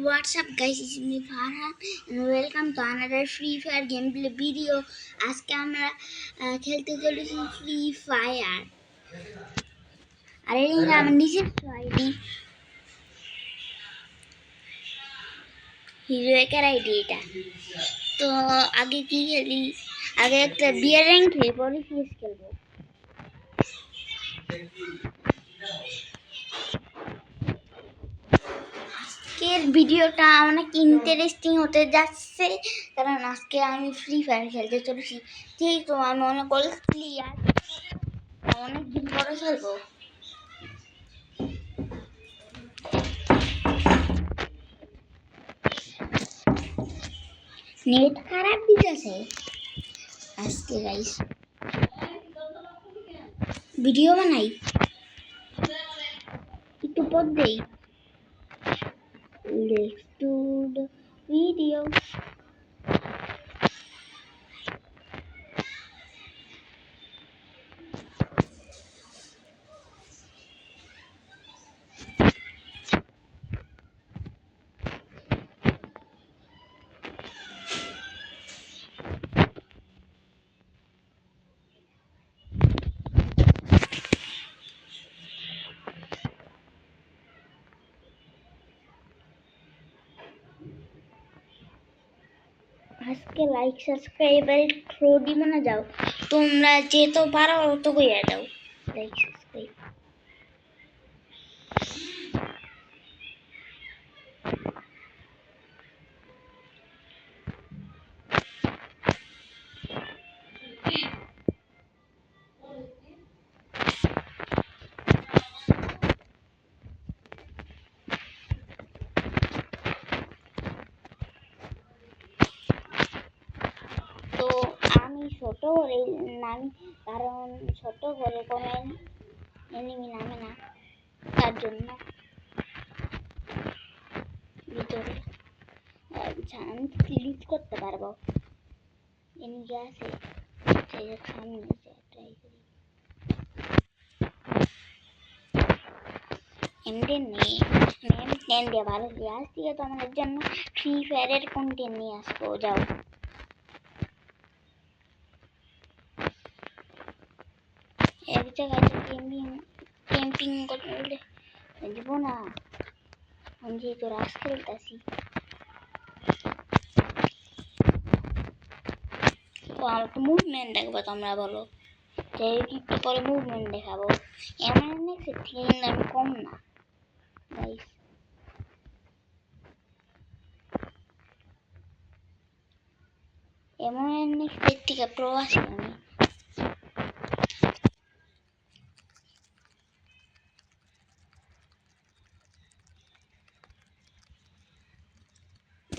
what's up guys, it's me Farhan and welcome to another Free Fire gameplay video. আজকে আমরা খেলতে চলেছি free fire. আর এই আমার নিজের আইডি, হিরো একার আইডি এটা। তো আগে কি খেলি, আগে একটা বিয়ার র্যাঙ্ক খেলি, পরে সিএস খেলবো। আজকের ভিডিওটা অনেক ইন্টারেস্টিং হতে যাচ্ছে, কারণ আজকে আমি ফ্রি ফায়ার খেলতে চলেছি। যেহেতু আমি অনেক ওল্ড প্লেয়ার, অনেকদিন পরে খেলবো। নেট খারাপ দিতেছে আজকে গাইস, ভিডিও বানাই একটু পর দেই। Let's do the video. আজকে লাইক সাবস্ক্রাইবার থ্রো দিব না, যাও তোমরা যেত পারো তো কইয়া দাও লাইক সাবস্ক্রাইব। তো আমি ছোট করে নামি, কারণ ছোট করে কোনো এনিমি নামে না, তার জন্য ভিতরে আমি ক্লিক করতে পারবো। এনিমি আছে সেই সামনে ট্রাই করি। এমডি নেই, আমি টেন দিয়ে ভালো দিয়ে আজ থেকে তো আমাদের জন্য ফ্রি ফায়ারের কন্টেন্ট নিয়ে আসবো। যাও এক জায়গায় ক্যাম্পিং করতে দিব না, আমি যেহেতু রাস খেলতেছি। তো আমার তো মুভমেন্ট দেখবো, তোমরা বলো যে একটু পরে মুভমেন্ট দেখাবো। এমন নেক্সট থেকে কিন্তু আমি কম না গাইস। এমন নেক্সট থেকে প্রো আছি আমি।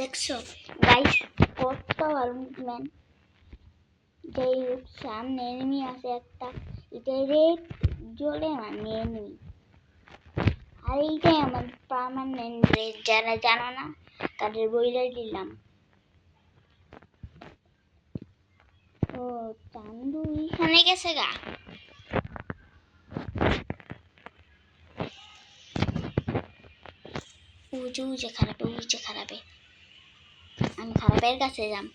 দেখছো গাইস কত ভালো মুভমেন্ট। যাই হোক, সামনে এনিমি আছে একটা, এটা রেড জ্বলে মানে এনিমি, আর এইটাই আমার পার্মানেন্ট রেড। যারা জানো না তাদের বইলে দিলাম। ও চান্দু এখানে গেছে গা। উজে খারাপে, উজে খারাপে, আমি খারাপের কাছে যাম।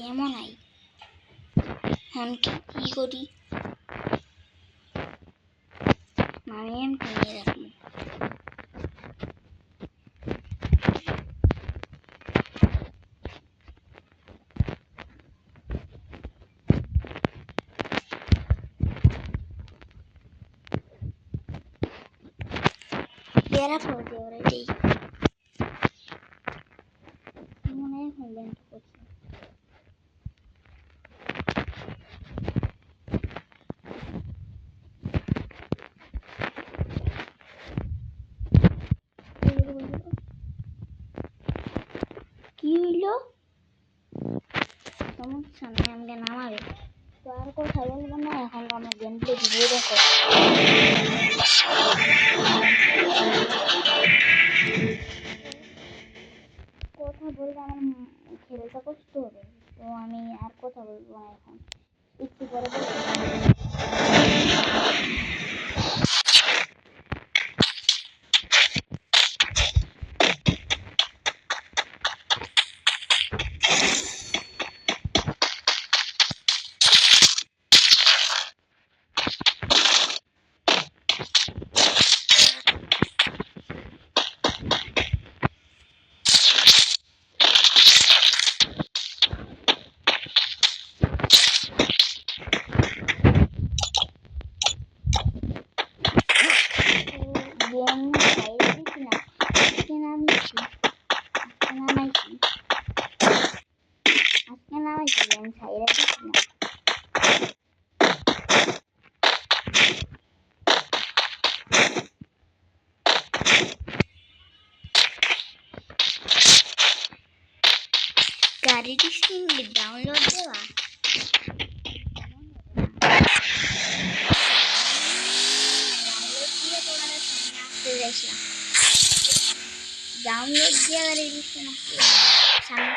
এমন নাই, এখন কি করি, আমি এমনি নিয়ে রাখি। বেড়া পড়বে অলরেডি, মনে হয় ল্যান্ড করছে। সামনে আমাকে নামাবে। তো আর কথা বলবো না, এখন আমার গেম প্লে ভিডিও দেখো। কথা বললে আমার খেলতে কষ্ট হবে, তো আমি আর কথা বলবো না এখন, একটু পরে বলবো। গেম সাইড দিচ্ছি না, আজকে নামিয়েছি, গেম সাইড দিচ্ছি না। গাড়িটি সিঙ্গি ডাউনলোড দেওয়া দিয়ে তোমাদের সামনে আসতে চাইছিলাম। ডাউনলোড দিয়ে গাড়িটি সামনে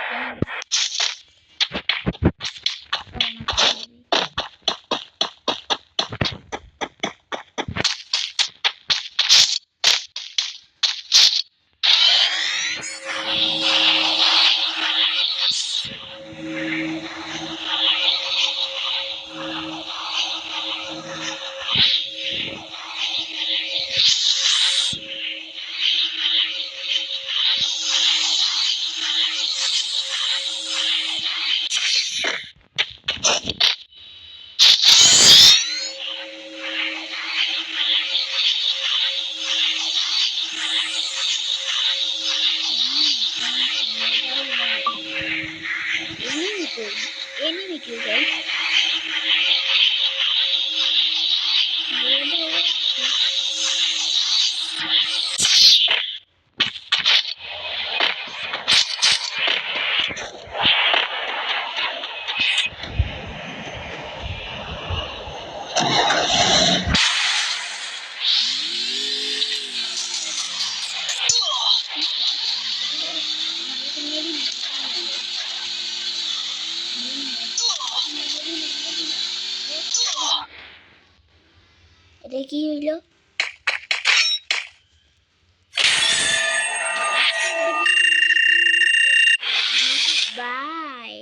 enemy kill guys. এটা কি হইল? বাই।